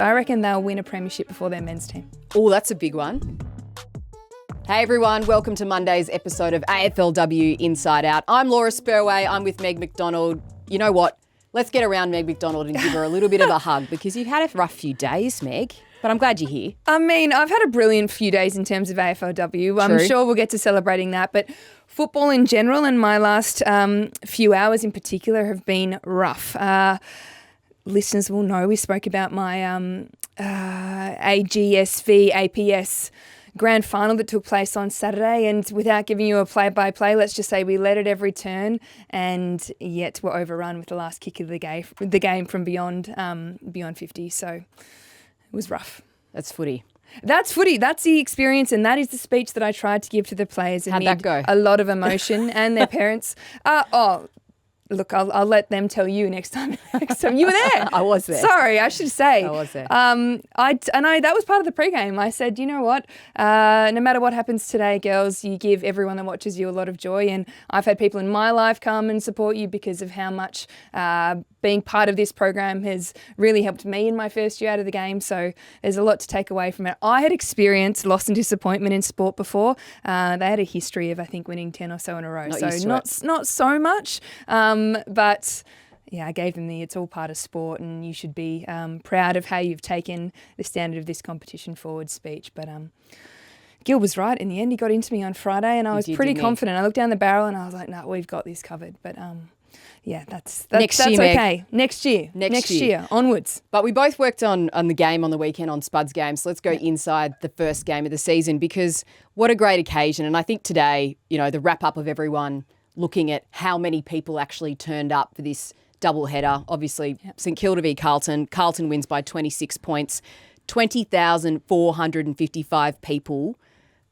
I reckon they'll win a premiership before their men's team. Oh, that's a big one. Hey everyone, welcome to Monday's episode of AFLW Inside Out. I'm Laura Spurway, I'm with Meg McDonald. You know what? Let's get around Meg McDonald and give her a little bit of a hug because you've had a rough few days, Meg, but I'm glad you're here. I mean, I've had a brilliant few days in terms of AFLW. I'm sure we'll get to celebrating that, but football in general and my last few hours in particular have been rough. Listeners will know we spoke about my AGSV APS grand final that took place on Saturday, and without giving you a play-by-play, let's just say we led it every turn and yet were overrun with the last kick of the game from beyond 50. So it was rough. That's footy. That's footy. That's the experience, and that is the speech that I tried to give to the players How'd that go? A lot of emotion and their parents. Look, I'll let them tell you next time. You were there. I was there. Sorry, I should say. I was there. That was part of the pregame. I said, you know what? No matter what happens today, girls, you give everyone that watches you a lot of joy. And I've had people in my life come and support you because of how much being part of this program has really helped me in my first year out of the game. So there's a lot to take away from it. I had experienced loss and disappointment in sport before. They had a history of, I think, winning 10 or so in a row. Not so much. But yeah, I gave them it's all part of sport and you should be proud of how you've taken the standard of this competition forward speech. But Gil was right in the end. He got into me on Friday and I was pretty confident. I looked down the barrel and I was like, no, we've got this covered. But yeah, that's okay. Next year, onwards. But we both worked on the game on the weekend on Spuds game. So let's go inside the first game of the season because what a great occasion. And I think today, the wrap up of everyone looking at how many people actually turned up for this double header. Obviously, St Kilda v Carlton. Carlton wins by 26 points. 20,455 people,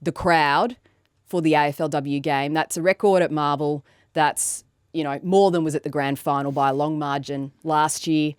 the crowd for the AFLW game. That's a record at Marvel. That's, more than was at the grand final by a long margin last year.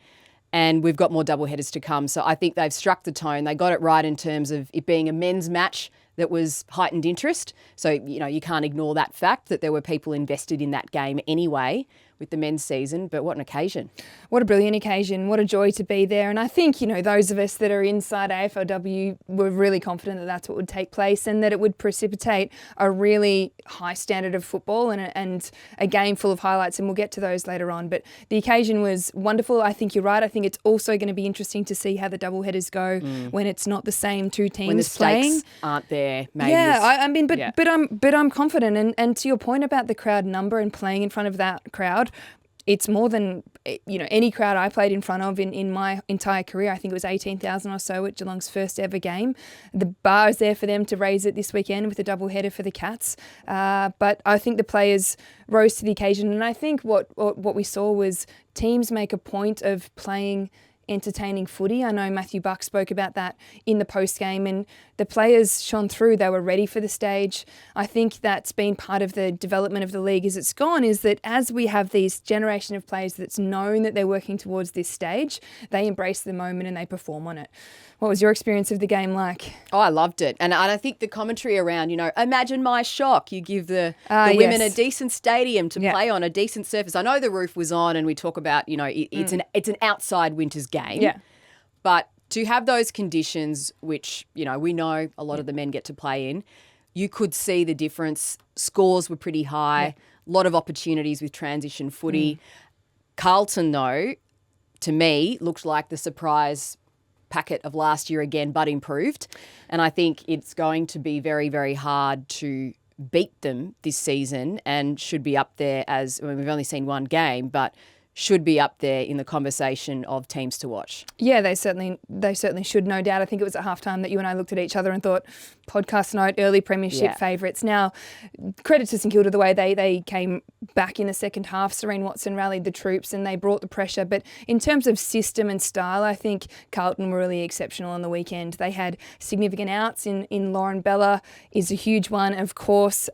And we've got more double headers to come. So I think they've struck the tone. They got it right in terms of it being a men's match that was heightened interest. So, you can't ignore that fact that there were people invested in that game anyway with the men's season. But what an occasion. What a brilliant occasion. What a joy to be there. And I think, those of us that are inside AFLW were really confident that that's what would take place and that it would precipitate a really high standard of football and a game full of highlights. And we'll get to those later on. But the occasion was wonderful. I think you're right. I think it's also going to be interesting to see how the double headers go when it's not the same two teams when the playing. Stakes aren't there. Maybe but I'm confident. And to your point about the crowd number and playing in front of that crowd, it's more than any crowd I played in front of in my entire career. I think it was 18,000 or so at Geelong's first ever game. The bar is there for them to raise it this weekend with a double header for the Cats. But I think the players rose to the occasion, and I think what we saw was teams make a point of playing entertaining footy. I know Matthew Buck spoke about that in the post-game and the players shone through. They were ready for the stage. I think that's been part of the development of the league as it's gone, is that as we have these generation of players that's known that they're working towards this stage, they embrace the moment and they perform on it. What was your experience of the game like? Oh, I loved it. And I think the commentary around, imagine my shock. You give the women a decent stadium to play on, a decent surface. I know the roof was on and we talk about, it's an outside winter's game. Yeah. But to have those conditions, which, we know a lot of the men get to play in, you could see the difference. Scores were pretty high, a lot of opportunities with transition footy. Carlton, though, to me, looked like the surprise packet of last year again, but improved. And I think it's going to be very, very hard to beat them this season and should be up there we've only seen one game, but should be up there in the conversation of teams to watch. Yeah, they certainly should, no doubt. I think it was at halftime that you and I looked at each other and thought, podcast note, early premiership favourites. Now, credit to St Kilda the way they came back in the second half. Serene Watson rallied the troops and they brought the pressure. But in terms of system and style, I think Carlton were really exceptional on the weekend. They had significant outs in Lauren Bella is a huge one, of course.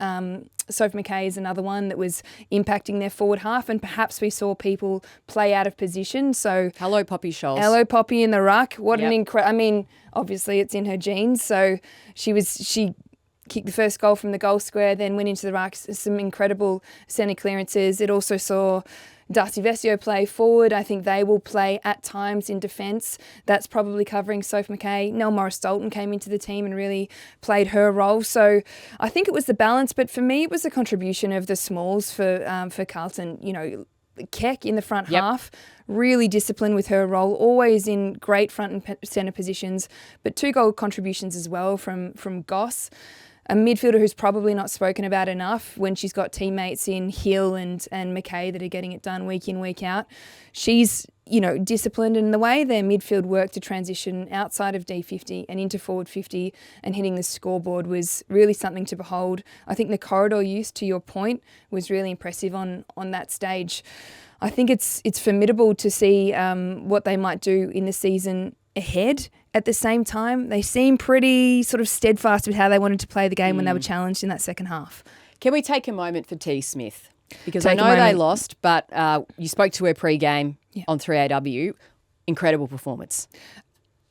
Sophie McKay is another one that was impacting their forward half, and perhaps we saw people play out of position. So hello, Poppy Scholes. Hello, Poppy in the ruck. What an incredible! I mean, obviously it's in her genes. So she kicked the first goal from the goal square, then went into the ruck. Some incredible centre clearances. It also saw Darcy Vesio play forward. I think they will play at times in defence. That's probably covering Soph McKay. Nell Morris-Dalton came into the team and really played her role. So I think it was the balance, but for me it was the contribution of the smalls for Carlton. You know, Keck in the front half, really disciplined with her role, always in great front and centre positions, but 2 goal contributions as well from Goss. A midfielder who's probably not spoken about enough when she's got teammates in Hill and McKay that are getting it done week in, week out. She's, you know, disciplined in the way their midfield work to transition outside of D50 and into forward 50 and hitting the scoreboard was really something to behold. I think the corridor use, to your point, was really impressive on that stage. I think it's formidable to see what they might do in the season ahead. At the same time, they seem pretty sort of steadfast with how they wanted to play the game when they were challenged in that second half. Can we take a moment for T. Smith? Because I know they lost, but you spoke to her pre-game on 3AW. Incredible performance.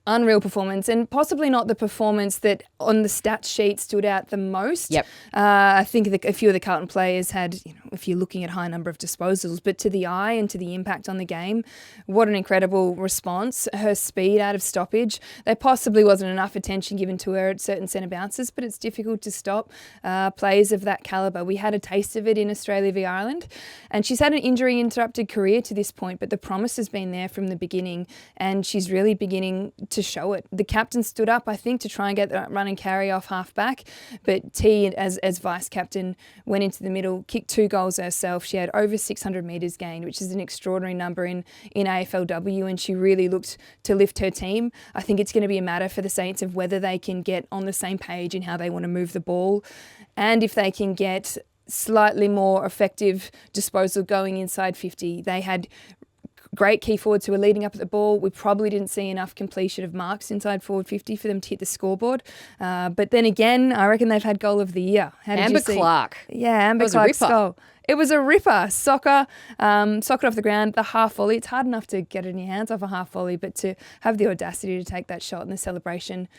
Unreal performance, and possibly not the performance that on the stats sheet stood out the most. Yep. I think a few of the Carlton players had, you know, if you're looking at high number of disposals, but to the eye and to the impact on the game, what an incredible response. Her speed out of stoppage. There possibly wasn't enough attention given to her at certain centre bounces, but it's difficult to stop players of that calibre. We had a taste of it in Australia v Ireland, and she's had an injury-interrupted career to this point, but the promise has been there from the beginning, and she's really beginning to show it. The captain stood up, I think, to try and get that run and carry off half back, but T, as vice captain, went into the middle, kicked 2 goals herself. She had over 600 metres gained, which is an extraordinary number in AFLW, and she really looked to lift her team. I think it's going to be a matter for the Saints of whether they can get on the same page in how they want to move the ball, and if they can get slightly more effective disposal going inside 50. They had great key forwards who were leading up at the ball. We probably didn't see enough completion of marks inside forward 50 for them to hit the scoreboard. But then again, I reckon they've had goal of the year. Amber Clark. Yeah, Amber Clark's goal. It was a ripper. Soccer off the ground, the half volley. It's hard enough to get it in your hands off a half volley, but to have the audacity to take that shot in the celebration,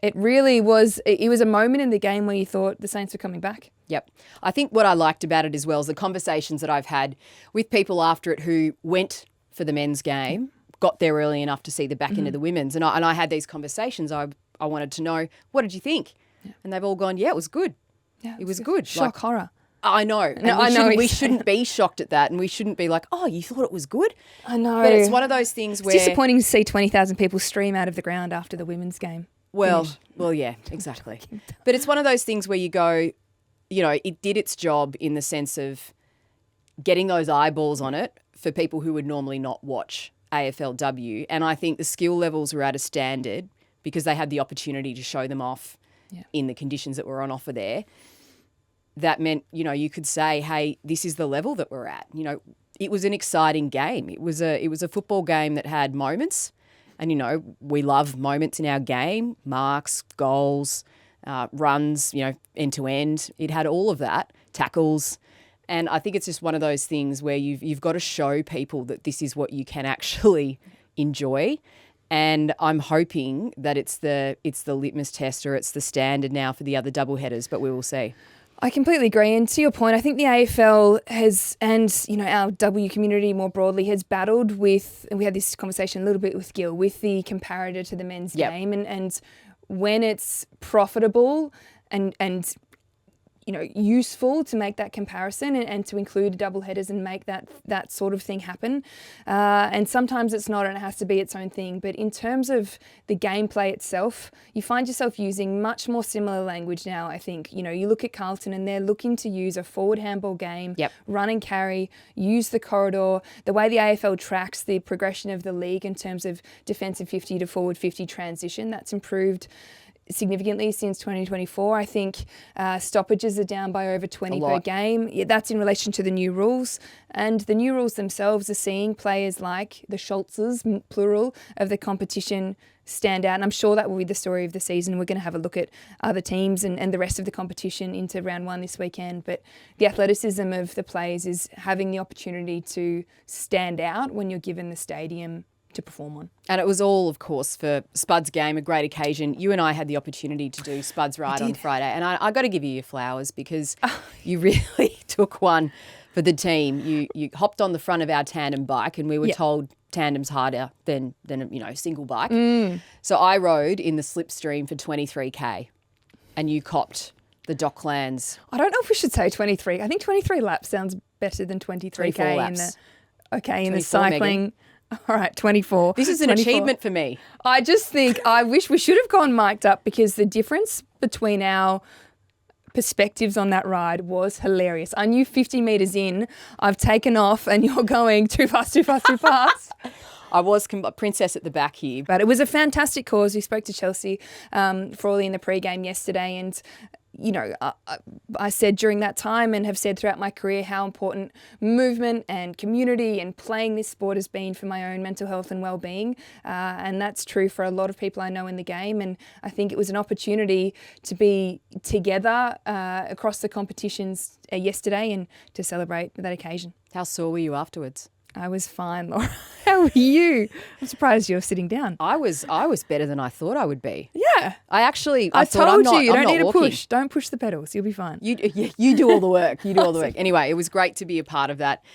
it really was, it was a moment in the game where you thought the Saints were coming back. Yep. I think what I liked about it as well is the conversations that I've had with people after it who went for the men's game, got there early enough to see the back end of the women's. And I had these conversations. I wanted to know, what did you think? Yeah. And they've all gone, yeah, it was good. Yeah, it was good. Shock horror. I know. No, we shouldn't be shocked at that, and we shouldn't be like, oh, you thought it was good? I know. But it's one of those things where... It's disappointing to see 20,000 people stream out of the ground after the women's game. Well, yeah, exactly. But it's one of those things where you go, you know, it did its job in the sense of getting those eyeballs on it for people who would normally not watch AFLW. And I think the skill levels were at a standard because they had the opportunity to show them off in the conditions that were on offer there. That meant, you know, you could say, hey, this is the level that we're at. You know, it was an exciting game. It was a football game that had moments. And, you know, we love moments in our game, marks, goals, runs, you know, end to end. It had all of that, tackles. And I think it's just one of those things where you've got to show people that this is what you can actually enjoy. And I'm hoping that it's the litmus test or it's the standard now for the other double headers, but we will see. I completely agree. And to your point, I think the AFL has, and you know, our W community more broadly has battled with, and we had this conversation a little bit with Gil, with the comparator to the men's game. And when it's profitable and you know, useful to make that comparison and to include double headers and make that sort of thing happen. And sometimes it's not and it has to be its own thing. But in terms of the gameplay itself, you find yourself using much more similar language now, I think. You know, you look at Carlton and they're looking to use a forward handball game, run and carry, use the corridor, the way the AFL tracks the progression of the league in terms of defensive 50 to forward 50 transition. That's improved significantly since 2024. I think stoppages are down by over 20 per game. Yeah, that's in relation to the new rules. And the new rules themselves are seeing players like the Schultzes, plural, of the competition stand out. And I'm sure that will be the story of the season. We're going to have a look at other teams and the rest of the competition into round 1 this weekend. But the athleticism of the players is having the opportunity to stand out when you're given the stadium to perform on. And it was all, of course, for Spud's game, a great occasion. You and I had the opportunity to do Spud's ride on Friday, and I got to give you your flowers because you really took one for the team. You hopped on the front of our tandem bike, and we were Yep. told tandem's harder than single bike. So I rode in the slipstream for 23K, and you copped the Docklands. I don't know if we should say 23. I think 23 laps sounds better than 23K 24 in laps. the in the 24, cycling. Megan. All right, 24. This is an 24. achievement for me. I just think I wish we should have gone mic'd up, because the difference between our perspectives on that ride was hilarious. I knew 50 metres in, I've taken off and you're going too fast, too fast, too fast. I was princess at the back here. But it was a fantastic cause. We spoke to Chelsea Frawley in the pre-game yesterday, and I said during that time, and have said throughout my career, how important movement and community and playing this sport has been for my own mental health and well-being. And that's true for a lot of people I know in the game. And I think it was an opportunity to be together across the competitions yesterday and to celebrate that occasion. How sore were you afterwards? I was fine, Laura. How were you? I'm surprised you're sitting down. I was better than I thought I would be. Yeah. I told thought, you I'm don't need to walking. push. Don't push the pedals. You'll be fine. You do all the work. You do all the work. Anyway, it was great to be a part of that.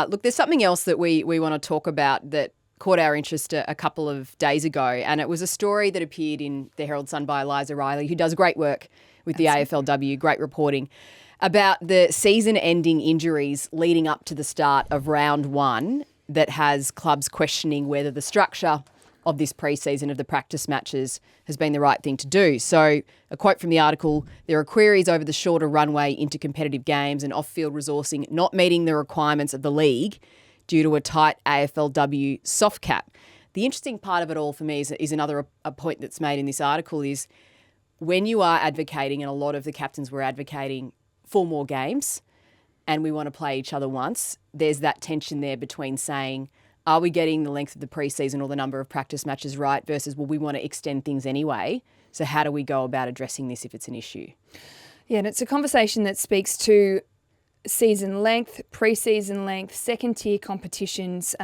Look, there's something else that we want to talk about that caught our interest a couple of days ago, and it was a story that appeared in the Herald Sun by Eliza Riley, who does great work with the AFLW, great reporting, about the season-ending injuries leading up to the start of round one that has clubs questioning whether the structure of this pre-season of the practice matches has been the right thing to do. So a quote from the article, there are queries over the shorter runway into competitive games and off-field resourcing not meeting the requirements of the league due to a tight AFLW soft cap. The interesting part of it all for me is another a point that's made in this article is when you are advocating, and a lot of the captains were advocating for more games and we want to play each other once, there's that tension there between saying, are we getting the length of the preseason or the number of practice matches right versus, well, we want to extend things anyway. So how do we go about addressing this if it's an issue? Yeah, and it's a conversation that speaks to season length, pre-season length, second-tier competitions,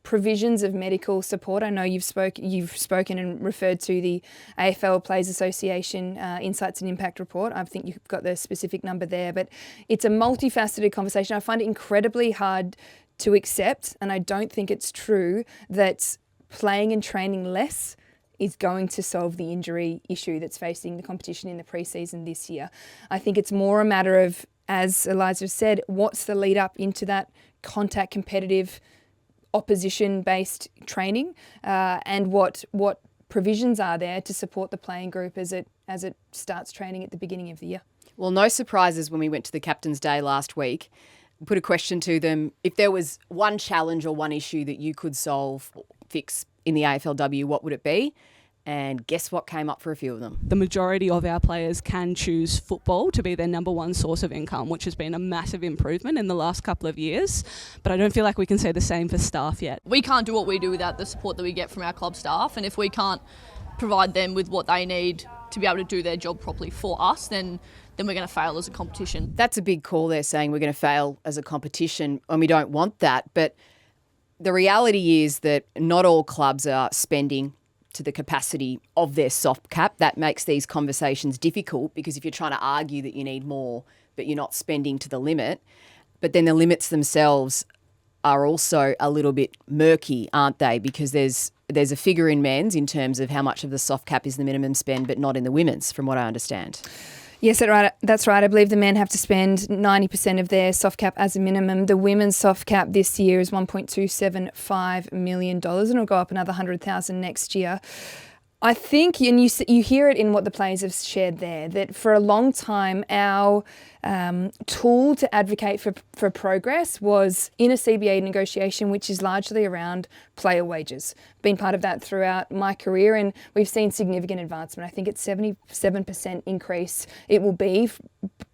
provisions of medical support. I know you've spoken and referred to the AFL Players Association Insights and Impact report. I think you've got the specific number there, but it's a multifaceted conversation. I find it incredibly hard to accept, and I don't think it's true that playing and training less is going to solve the injury issue that's facing the competition in the pre-season this year. I think it's more a matter of, as Eliza said, what's the lead up into that contact competitive opposition-based training, and what provisions are there to support the playing group as it starts training at the beginning of the year. Well, no surprises when we went to the Captain's Day last week. Put a question to them. If there was one challenge or one issue that you could solve, fix in the AFLW, what would it be? And guess what came up for a few of them? The majority of our players can choose football to be their number one source of income, which has been a massive improvement in the last couple of years. But I don't feel like we can say the same for staff yet. We can't do what we do without the support that we get from our club staff. And if we can't provide them with what they need to be able to do their job properly for us, then we're going to fail as a competition. That's a big call there, saying we're going to fail as a competition, and we don't want that. But the reality is that not all clubs are spending to the capacity of their soft cap. That makes these conversations difficult, because if you're trying to argue that you need more but you're not spending to the limit, but then the limits themselves are also a little bit murky, aren't they? Because there's a figure in men's in terms of how much of the soft cap is the minimum spend, but not in the women's, from what I understand. Yes, that's right. I believe the men have to spend 90% of their soft cap as a minimum. The women's soft cap this year is $1.275 million, and it'll go up another $100,000 next year. I think, and you hear it in what the players have shared there, that for a long time our tool to advocate for progress was in a CBA negotiation, which is largely around player wages. Been part of that throughout my career, and we've seen significant advancement. I think it's 77% increase it will be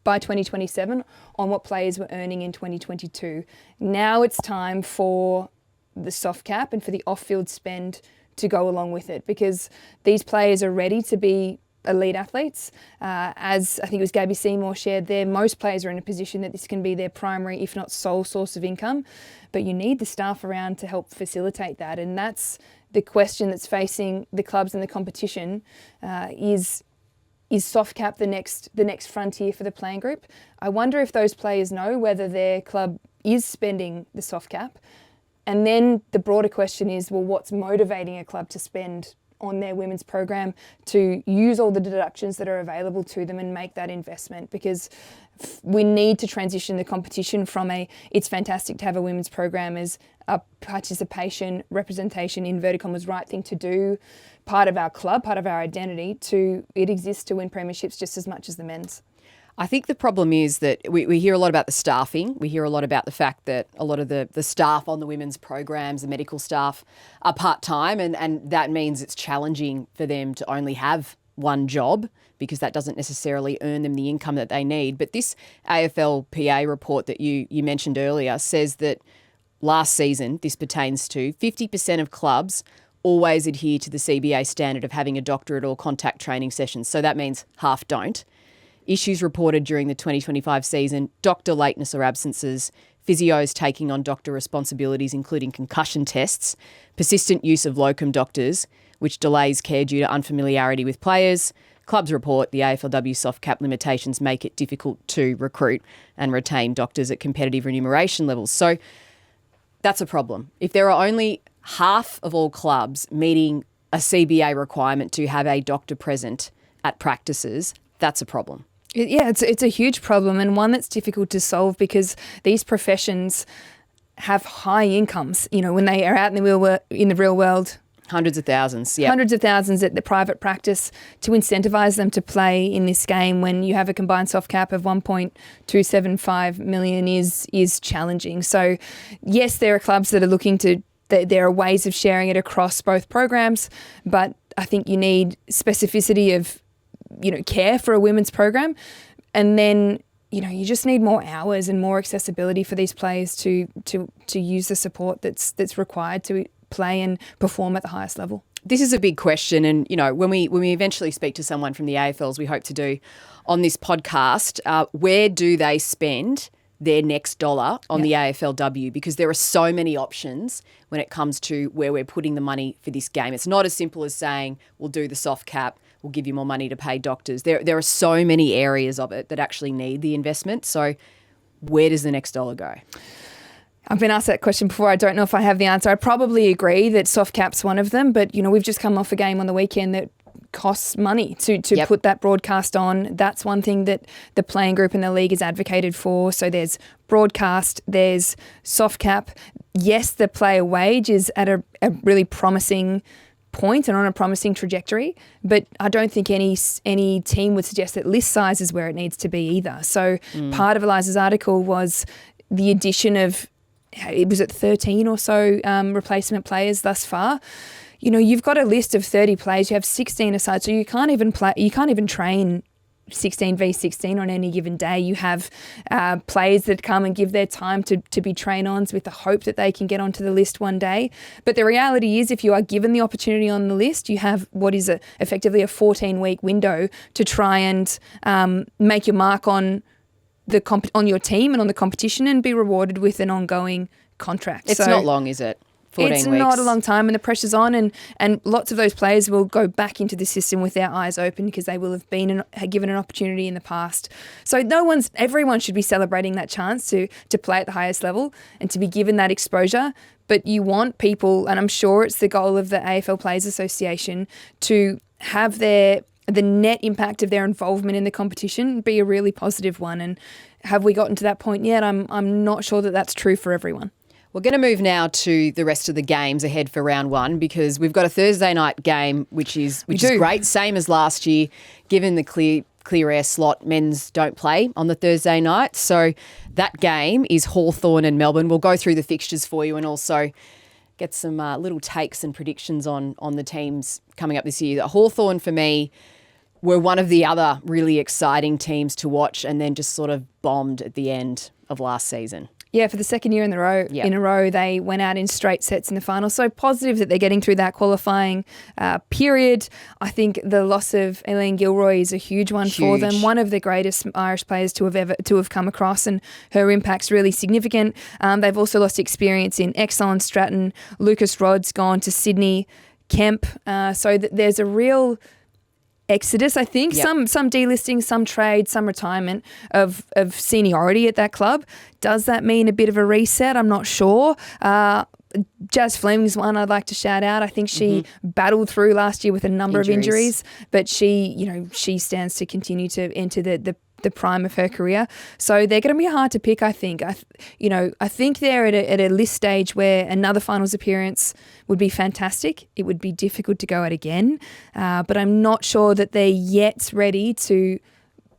by 2027 on what players were earning in 2022. Now it's time for the soft cap and for the off-field spend to go along with it, because these players are ready to be elite athletes. As I think it was Gabby Seymour shared there, most players are in a position that this can be their primary, if not sole, source of income. But you need the staff around to help facilitate that. And that's the question that's facing the clubs and the competition is is soft cap the next frontier for the playing group? I wonder if those players know whether their club is spending the soft cap. And then the broader question is, well, what's motivating a club to spend on their women's program, to use all the deductions that are available to them and make that investment? Because we need to transition the competition from it's fantastic to have a women's program as a participation, representation, inverted commas, right thing to do, part of our club, part of our identity, to it exists to win premierships just as much as the men's. I think the problem is that we hear a lot about the staffing. We hear a lot about the fact that a lot of the staff on the women's programs, the medical staff, are part-time, and that means it's challenging for them to only have one job, because that doesn't necessarily earn them the income that they need. But this AFLPA report that you mentioned earlier says that last season, this pertains to 50% of clubs always adhere to the CBA standard of having a doctor at all contact training sessions. So that means half don't. Issues reported during the 2025 season: doctor lateness or absences, physios taking on doctor responsibilities, including concussion tests, persistent use of locum doctors, which delays care due to unfamiliarity with players. Clubs report the AFLW soft cap limitations make it difficult to recruit and retain doctors at competitive remuneration levels. So that's a problem. If there are only half of all clubs meeting a CBA requirement to have a doctor present at practices, that's a problem. Yeah, it's a huge problem, and one that's difficult to solve, because these professions have high incomes. You know, when they are out in the real world, Hundreds of thousands, yeah. Hundreds of thousands at the private practice. To incentivise them to play in this game when you have a combined soft cap of 1.275 million is challenging. So, yes, there are clubs that are looking to. There are ways of sharing it across both programs, but I think you need specificity of, care for a women's program, and then you just need more hours and more accessibility for these players to use the support that's required to play and perform at the highest level. This is a big question, and when we eventually speak to someone from the AFLs, we hope to do on this podcast, where do they spend their next dollar on the AFLW? Because there are so many options when it comes to where we're putting the money for this game. It's not as simple as saying we'll do the soft cap, we'll give you more money to pay doctors. There are so many areas of it that actually need the investment. So where does the next dollar go? I've been asked that question before. I don't know if I have the answer. I probably agree that soft cap's one of them, but we've just come off a game on the weekend that costs money to put that broadcast on. That's one thing that the playing group and the league has advocated for. So there's broadcast, there's soft cap. Yes, the player wage is at a really promising point and on a promising trajectory, but I don't think any team would suggest that list size is where it needs to be either. So part of Eliza's article was the addition of, it was at 13 or so replacement players thus far. You've got a list of 30 players, you have 16 aside, so you can't even train 16 v 16 on any given day. You have players that come and give their time to be train-ons with the hope that they can get onto the list one day. But the reality is, if you are given the opportunity on the list, you have what is effectively a 14-week window to try and make your mark on your team and on the competition and be rewarded with an ongoing contract. It's not long, is it? 14 it's weeks. Not a long time, and the pressure's on, and lots of those players will go back into the system with their eyes open because they will have been given an opportunity in the past. So everyone should be celebrating that chance to play at the highest level and to be given that exposure. But you want people, and I'm sure it's the goal of the AFL Players Association, to have the net impact of their involvement in the competition be a really positive one. And have we gotten to that point yet? I'm not sure that that's true for everyone. We're going to move now to the rest of the games ahead for round one, because we've got a Thursday night game, which is great, same as last year. Given the clear air slot, men's don't play on the Thursday night. So that game is Hawthorn and Melbourne. We'll go through the fixtures for you and also get some little takes and predictions on the teams coming up this year. Hawthorn, for me, were one of the other really exciting teams to watch, and then just sort of bombed at the end of last season. Yeah, for the second year in a row, they went out in straight sets in the final. So positive that they're getting through that qualifying period. I think the loss of Eileen Gilroy is a huge one for them. One of the greatest Irish players to have come across, and her impact's really significant. They've also lost experience in Exxon, Stratton, Lucas Rod's gone to Sydney, Kemp. So there's a real exodus, I think. Yep. Some delisting, some trade, some retirement of seniority at that club. Does that mean a bit of a reset? I'm not sure. Jazz Fleming's one I'd like to shout out. I think she battled through last year with a number of injuries, but she stands to continue to enter the prime of her career. So they're going to be hard to pick, I think. I think they're at a list stage where another finals appearance would be fantastic. It would be difficult to go at again, but I'm not sure that they're yet ready to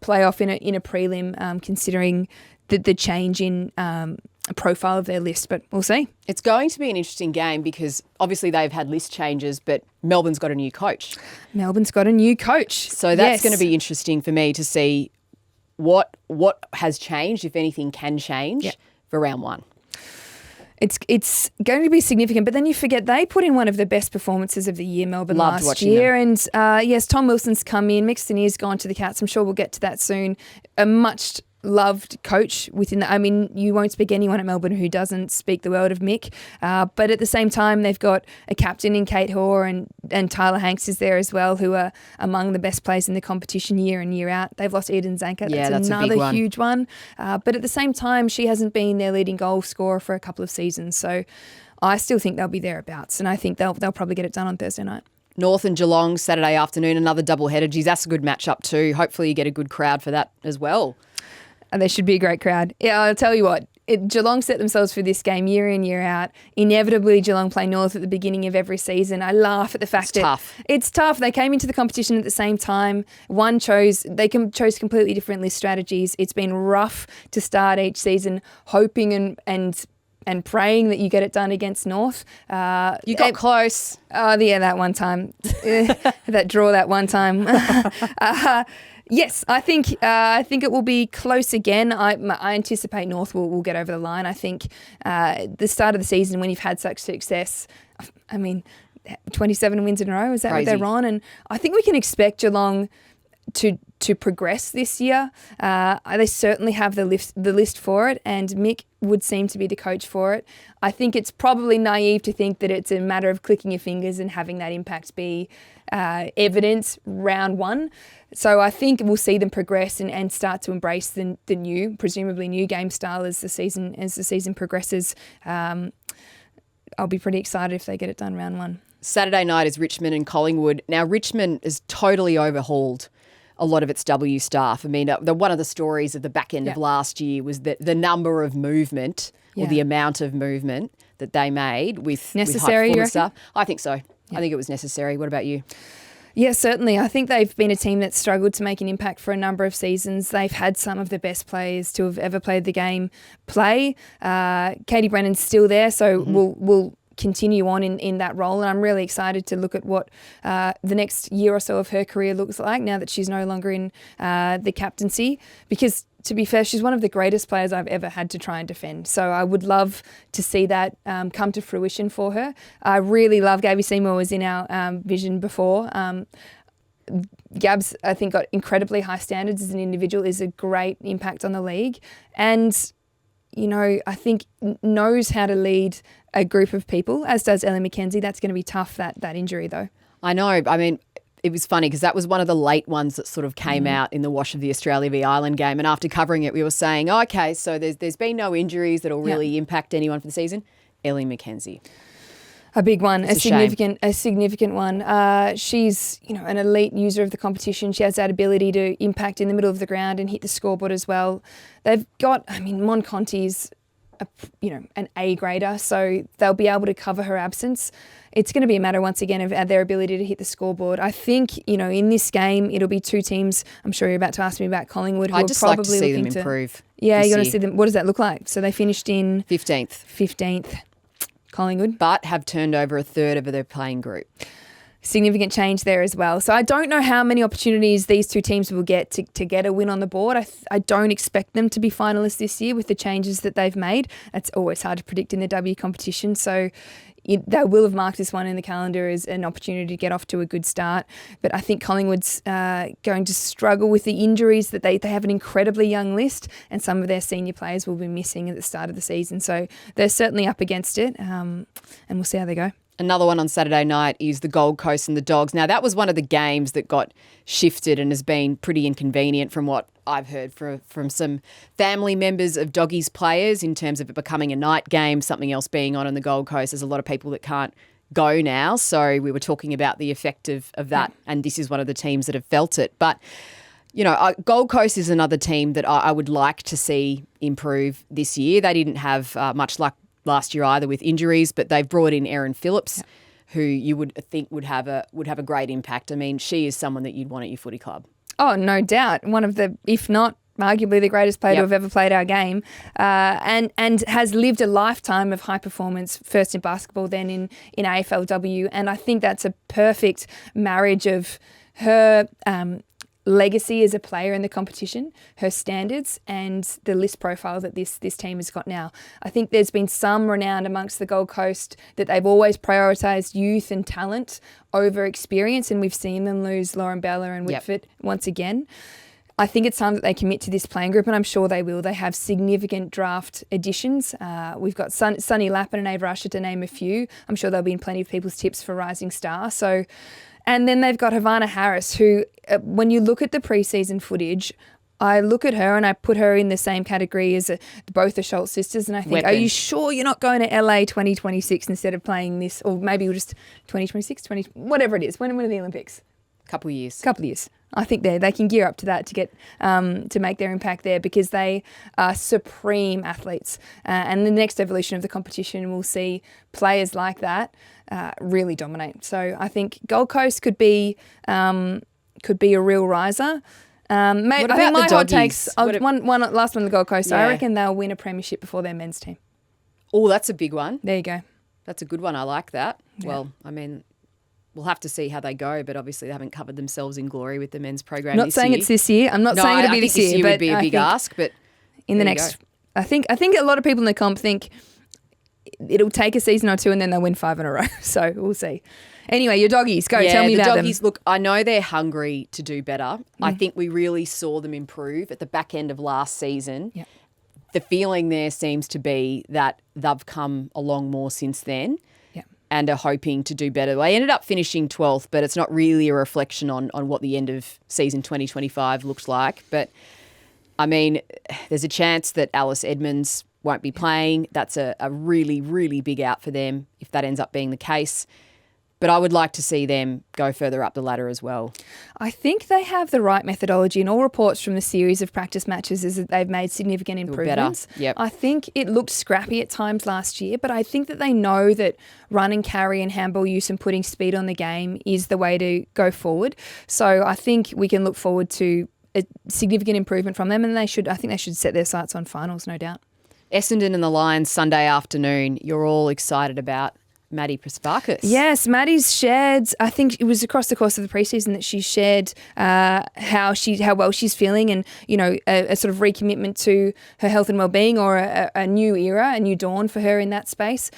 play off in a prelim, considering the change in profile of their list, but we'll see. It's going to be an interesting game because obviously they've had list changes, but Melbourne's got a new coach. So that's going to be interesting for me to see what has changed, if anything can change, for round one. It's going to be significant, but then you forget they put in one of the best performances of the year, Melbourne, last year. Them. And yes, Tom Wilson's come in, Mixtonier's gone to the Cats. I'm sure we'll get to that soon. A much loved coach within that. I mean, you won't speak anyone at Melbourne who doesn't speak the world of Mick. But at the same time, they've got a captain in Kate Hoare and Tyler Hanks is there as well, who are among the best players in the competition year in, year out. They've lost Eden Zanker. That's another huge one. But at the same time, she hasn't been their leading goal scorer for a couple of seasons. So I still think they'll be thereabouts, and I think they'll probably get it done on Thursday night. North and Geelong Saturday afternoon, another double-header. Geez, that's a good matchup too. Hopefully you get a good crowd for that as well. And there should be a great crowd. Yeah, I'll tell you what, Geelong set themselves for this game year in, year out. Inevitably, Geelong play North at the beginning of every season. I laugh at the fact it's tough. They came into the competition at the same time. Chose completely different list strategies. It's been rough to start each season, hoping and praying that you get it done against North. You got close. Oh, yeah, that one time. That draw that one time. Yes, I think it will be close again. I anticipate North will get over the line. I think the start of the season, when you've had such success, I mean, 27 wins in a row, is that Crazy. what they're on? And I think we can expect Geelong to progress this year. They certainly have the list for it, and Mick would seem to be the coach for it. I think it's probably naive to think that it's a matter of clicking your fingers and having that impact be evident round one. So I think we'll see them progress and start to embrace the presumably new game style as the season progresses. I'll be pretty excited if they get it done round one. Saturday night is Richmond and Collingwood. Now, Richmond has totally overhauled a lot of its W staff. I mean, one of the stories at the back end of last year was that the number of movement or the amount of movement that they made with necessary, with staff. I think so. I think it was necessary. What about you? Yeah, certainly. I think they've been a team that's struggled to make an impact for a number of seasons. They've had some of the best players to have ever played the game play. Katie Brennan's still there, so we'll continue on in that role, and I'm really excited to look at what the next year or so of her career looks like now that she's no longer in the captaincy, because to be fair, she's one of the greatest players I've ever had to try and defend. So I would love to see that come to fruition for her. I really love Gabby Seymour was in our vision before. Gab's, I think, got incredibly high standards as an individual, is a great impact on the league, and I think knows how to lead a group of people, as does Ellie McKenzie. That's going to be tough, that injury, though. I know. I mean, it was funny because that was one of the late ones that sort of came out in the wash of the Australia v Ireland game. And after covering it, we were saying, okay, so there's been no injuries that'll really impact anyone for the season. Ellie McKenzie. A big one, It's a significant one. She's, an elite user of the competition. She has that ability to impact in the middle of the ground and hit the scoreboard as well. They've got, Mon Conti's, an A grader, so they'll be able to cover her absence. It's going to be a matter once again of their ability to hit the scoreboard. I think, in this game, it'll be two teams. I'm sure you're about to ask me about Collingwood, who I'd are just probably like to see them looking improve. Yeah, you want to see them. What does that look like? So they finished in 15th. Collingwood. But have turned over a third of their playing group. Significant change there as well. So I don't know how many opportunities these two teams will get to get a win on the board. I don't expect them to be finalists this year with the changes that they've made. It's always hard to predict in the W competition. So they will have marked this one in the calendar as an opportunity to get off to a good start. But I think Collingwood's going to struggle with the injuries that they have an incredibly young list, and some of their senior players will be missing at the start of the season. So they're certainly up against it, and we'll see how they go. Another one on Saturday night is the Gold Coast and the Dogs. Now, that was one of the games that got shifted and has been pretty inconvenient from what I've heard from some family members of Doggies players in terms of it becoming a night game, something else being on the Gold Coast. There's a lot of people that can't go now. So we were talking about the effect of that, and this is one of the teams that have felt it. But, Gold Coast is another team that I would like to see improve this year. They didn't have much luck last year either with injuries, but they've brought in Erin Phillips, who you would think would have a great impact. I mean, she is someone that you'd want at your footy club. Oh, no doubt. One of the, if not arguably the greatest player to have ever played our game, and has lived a lifetime of high performance, first in basketball, then in AFLW. And I think that's a perfect marriage of her legacy as a player in the competition, her standards, and the list profile that this team has got now. I think there's been some renown amongst the Gold Coast that they've always prioritised youth and talent over experience, and we've seen them lose Lauren Bella and Whitford once again. I think it's time that they commit to this playing group, and I'm sure they will. They have significant draft additions. We've got Sunny Lappin and Ava Usher to name a few. I'm sure they'll be in plenty of people's tips for Rising Star. And then they've got Havana Harris, who, when you look at the preseason footage, I look at her and I put her in the same category as both the Schultz sisters, and I think, Are you sure you're not going to LA 2026 instead of playing this? Or maybe we'll just 2026, whatever it is. When are the Olympics? Couple of years. I think they can gear up to that to get to make their impact there, because they are supreme athletes. And the next evolution of the competition will see players like that really dominate. So I think Gold Coast could be a real riser. I think my hot takes. One last one on the Gold Coast. Yeah. I reckon they'll win a premiership before their men's team. Oh, that's a big one. There you go. That's a good one. I like that. Yeah. Well, I mean, we'll have to see how they go, but obviously they haven't covered themselves in glory with the men's program Not saying it's this year. I'm not saying it'll be this year. Would be a big ask, but in the next, I think a lot of people in the comp think it'll take a season or two and then they'll win 5 in a row. So we'll see. Anyway, your Doggies, go. Tell me about them. The Doggies, look, I know they're hungry to do better. I think we really saw them improve at the back end of last season. Yep. The feeling there seems to be that they've come along more since then. And are hoping to do better. They ended up finishing 12th, but it's not really a reflection on what the end of season 2025 looks like. But, I mean, there's a chance that Alice Edmonds won't be playing. That's a really, really big out for them if that ends up being the case. But I would like to see them go further up the ladder as well. I think they have the right methodology, and all reports from the series of practice matches is that they've made significant improvements. Yep. I think it looked scrappy at times last year, but I think that they know that run and carry and handball use and putting speed on the game is the way to go forward. So I think we can look forward to a significant improvement from them, and I think they should set their sights on finals, no doubt. Essendon and the Lions Sunday afternoon. You're all excited about Maddie Prasparkas. Yes, Maddie's shared, I think it was across the course of the preseason that she shared how well she's feeling, and, a sort of recommitment to her health and well-being, or a new era, a new dawn for her in that space.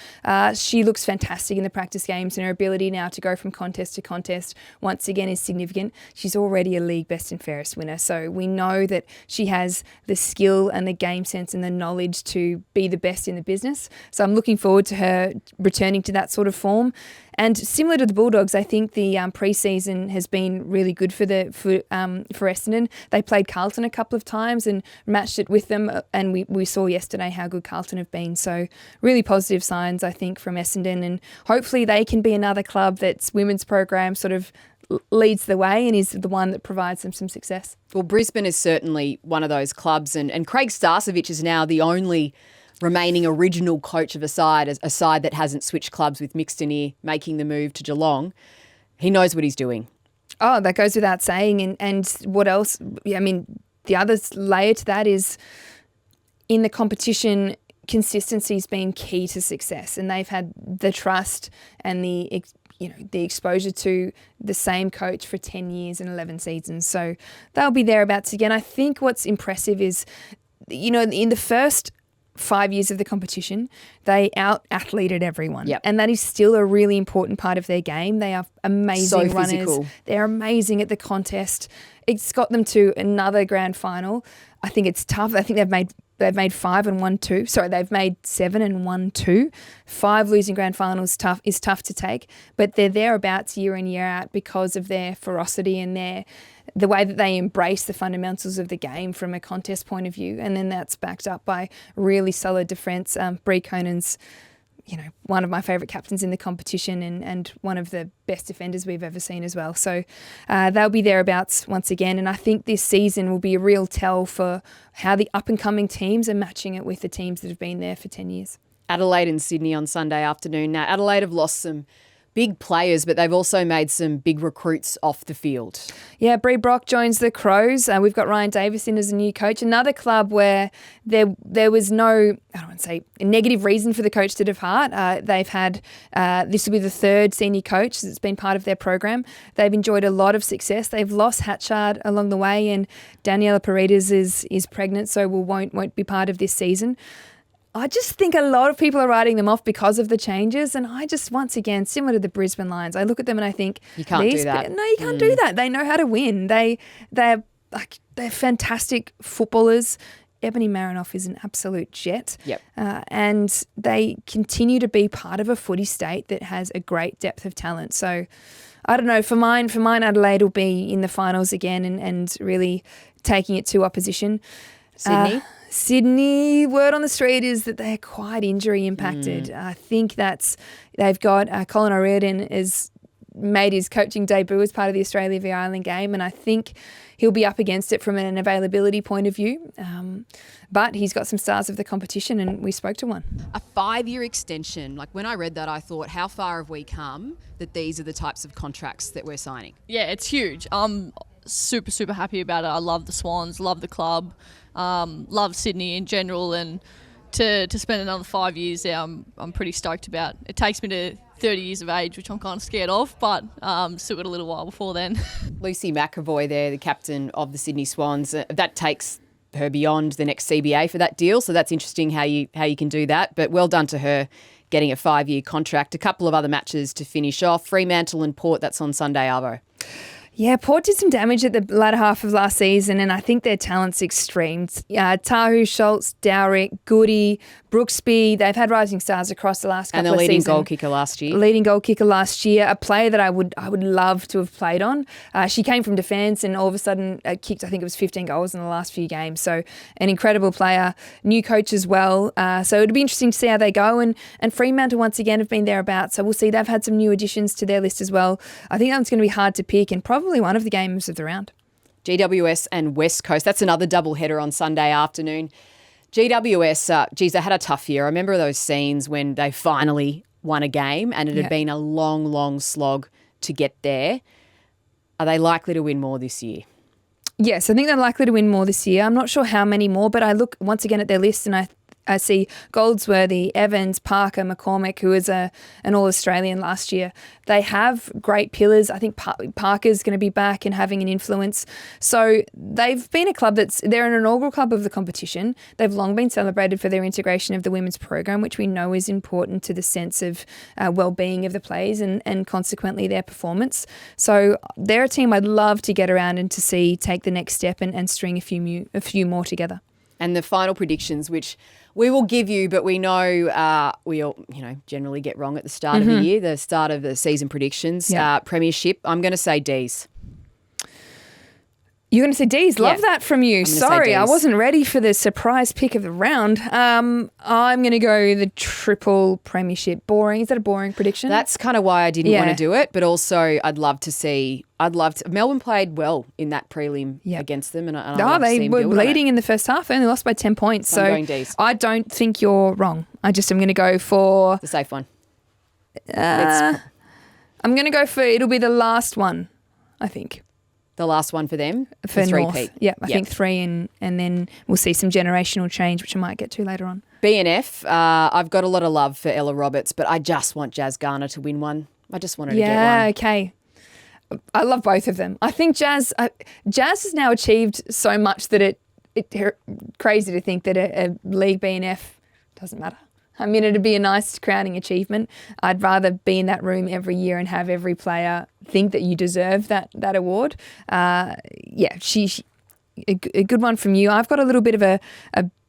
She looks fantastic in the practice games, and her ability now to go from contest to contest once again is significant. She's already a league best and fairest winner, so we know that she has the skill and the game sense and the knowledge to be the best in the business. So I'm looking forward to her returning to that sort of form. And similar to the Bulldogs, I think the pre-season has been really good for Essendon. They played Carlton a couple of times and matched it with them, and we saw yesterday how good Carlton have been. So really positive signs, I think, from Essendon, and hopefully they can be another club that's women's program sort of leads the way and is the one that provides them some success. Well, Brisbane is certainly one of those clubs, and Craig Starcevich is now the only remaining original coach of a side that hasn't switched clubs with Mixton making the move to Geelong. He knows what he's doing. Oh, that goes without saying. And what else? I mean, the other layer to that is in the competition, consistency's been key to success, and they've had the trust and the exposure to the same coach for 10 years and 11 seasons. So they'll be thereabouts again. I think what's impressive is, in the first 5 years of the competition, they out-athleted everyone. Yep. And that is still a really important part of their game. They are amazing runners. Physical. They're amazing at the contest. It's got them to another grand final. I think it's tough. I think they've made They've made 5 and won 2. Sorry, they've made 7 and won 2. 5 losing grand finals is tough to take, but they're thereabouts year in, year out because of their ferocity and the way that they embrace the fundamentals of the game from a contest point of view. And then that's backed up by really solid defence. Bree Conan's, one of my favourite captains in the competition and one of the best defenders we've ever seen as well. So they'll be thereabouts once again. And I think this season will be a real tell for how the up-and-coming teams are matching it with the teams that have been there for 10 years. Adelaide and Sydney on Sunday afternoon. Now, Adelaide have lost some big players, but they've also made some big recruits off the field. Yeah, Bree Brock joins the Crows. We've got Ryan Davis in as a new coach. Another club where there was no, I don't want to say, negative reason for the coach to depart. They've had, this will be the 3rd senior coach that's been part of their program. They've enjoyed a lot of success. They've lost Hatchard along the way, and Daniela Paredes is pregnant, so won't be part of this season. I just think a lot of people are writing them off because of the changes. And I just, once again, similar to the Brisbane Lions, I look at them and I think, you can't do that. No, you can't do that. They know how to win. They're fantastic footballers. Ebony Marinoff is an absolute jet. Yep. And they continue to be part of a footy state that has a great depth of talent. So I don't know, for mine Adelaide will be in the finals again and really taking it to opposition. Sydney, word on the street is that they're quite injury impacted. I think they've got Colin O'Riordan has made his coaching debut as part of the Australia v Ireland game, and I think he'll be up against it from an availability point of view. But he's got some stars of the competition, and we spoke to one. A 5-year extension. Like, when I read that, I thought, how far have we come that these are the types of contracts that we're signing? Yeah, it's huge. I'm super, super happy about it. I love the Swans, love the club. Love Sydney in general, and to spend another 5 years there, I'm pretty stoked about. It takes me to 30 years of age, which I'm kind of scared of, but still got a little while before then. Lucy McAvoy there, the captain of the Sydney Swans, that takes her beyond the next CBA for that deal, so that's interesting how you can do that, but well done to her getting a 5-year contract. A couple of other matches to finish off. Fremantle and Port, that's on Sunday, Arvo. Yeah, Port did some damage at the latter half of last season, and I think their talent's extreme. Tahu, Schultz, Dowrick, Goody, Brooksby, they've had rising stars across the last couple of seasons. And the leading goal kicker last year. Leading goal kicker last year, a player that I would love to have played on. She came from defence and all of a sudden kicked, I think it was 15 goals in the last few games. So an incredible player, new coach as well. So it'd be interesting to see how they go. And Fremantle once again have been thereabouts. So we'll see. They've had some new additions to their list as well. I think that's going to be hard to pick and probably one of the games of the round. GWS and West Coast. That's another double header on Sunday afternoon. GWS, they had a tough year. I remember those scenes when they finally won a game and it had been a long, long slog to get there. Are they likely to win more this year? Yes, I think they're likely to win more this year. I'm not sure how many more, but I look once again at their list and I see Goldsworthy, Evans, Parker, McCormick, who was an All-Australian last year. They have great pillars. I think Parker's going to be back and having an influence. So they've been a club they're an inaugural club of the competition. They've long been celebrated for their integration of the women's program, which we know is important to the sense of well-being of the players and consequently their performance. So they're a team I'd love to get around and to see take the next step and string a few more together. And the final predictions, which we will give you, but we know we all, generally get wrong at the start of the year, the start of the season predictions. Premiership, I'm going to say D's. You're going to say D's? Love that from you. Sorry, I wasn't ready for the surprise pick of the round. I'm going to go the triple premiership. Boring. Is that a boring prediction? That's kind of why I didn't want to do it, but also Melbourne played well in that prelim against them. And they were leading in the first half. They only lost by 10 points. So I'm going D's. I don't think you're wrong. I just am going to go for... the safe one. I'm going to go for... It'll be the last one, I think. The last one for them? For North. Three-peat. Yeah, I think 3 and then we'll see some generational change, which I might get to later on. BNF, I've got a lot of love for Ella Roberts, but I just want Jazz Garner to win one. I just want her to get one. Yeah, okay. I love both of them. I think Jazz has now achieved so much that it's crazy to think that a league BNF doesn't matter. I mean, it'd be a nice crowning achievement. I'd rather be in that room every year and have every player think that you deserve that award. She a good one from you. I've got a little bit of a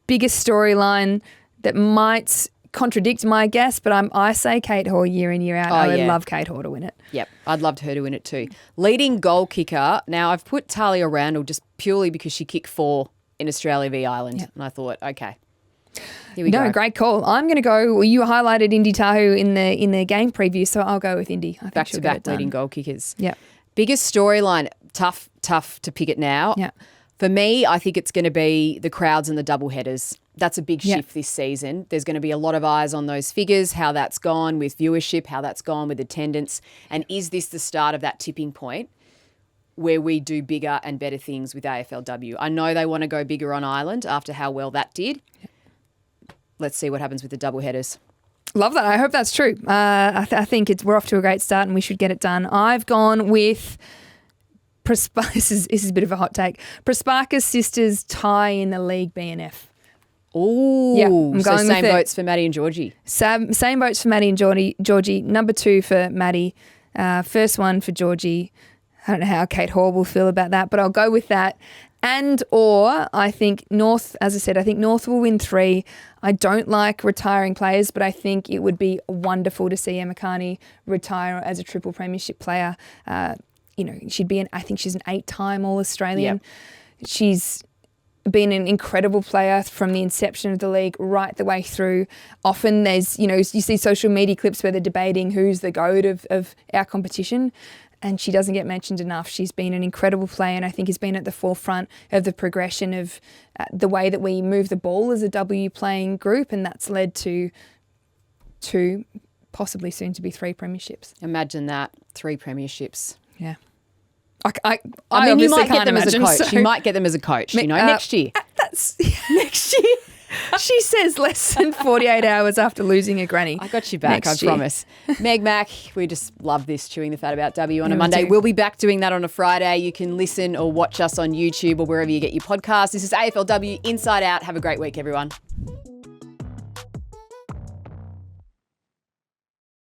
biggest storyline that might contradict my guess, but I say Kate Hoare year in, year out. I would love Kate Hoare to win it. Yep, I'd love her to win it too. Leading goal kicker. Now, I've put Talia Randall just purely because she kicked 4 in Australia v Ireland. Yep. And I thought, okay, here we go. No, great call. I'm going to go. Well, you highlighted Indy Tahu in the game preview, so I'll go with Indy. I think Back she'll to get back it done. leading goal kickers. Yep. Biggest storyline. Tough to pick it now. Yeah. For me, I think it's going to be the crowds and the double headers. That's a big Yeah. shift this season. There's going to be a lot of eyes on those figures, how that's gone with viewership, how that's gone with attendance. And is this the start of that tipping point where we do bigger and better things with AFLW? I know they want to go bigger on Ireland after how well that did. Let's see what happens with the double headers. Love that. I hope that's true. I think we're off to a great start and we should get it done. I've gone with this is a bit of a hot take. Prosparka's sisters tie in the league BNF. Oh, Yeah, I'm so going same with it. votes for Maddie and Georgie. Same votes for Maddie and Georgie. Number 2 for Maddie. First one for Georgie. I don't know how Kate Hoare will feel about that, but I'll go with that. And or I think North, as I said, I think North will win 3. I don't like retiring players, but I think it would be wonderful to see Emma Carney retire as a triple premiership player. I think she's an 8-time All-Australian. Yep. She's been an incredible player from the inception of the league right the way through. Often there's, you see social media clips where they're debating who's the GOAT of our competition, and she doesn't get mentioned enough. She's been an incredible player and I think has been at the forefront of the progression of the way that we move the ball as a W playing group, and that's led to 2, possibly soon to be 3 premierships. Imagine that, 3 premierships. Yeah. I mean, you obviously might get can't them as a imagine, coach. so- You might get them as a coach, next year. That's next year. She says less than 48 hours after losing a granny. I got you back, Next I year. promise. Meg Mac, we just love this, Chewing the Fat About W on a Yeah, we Monday. do. We'll be back doing that on a Friday. You can listen or watch us on YouTube or wherever you get your podcasts. This is AFLW Inside Out. Have a great week, everyone.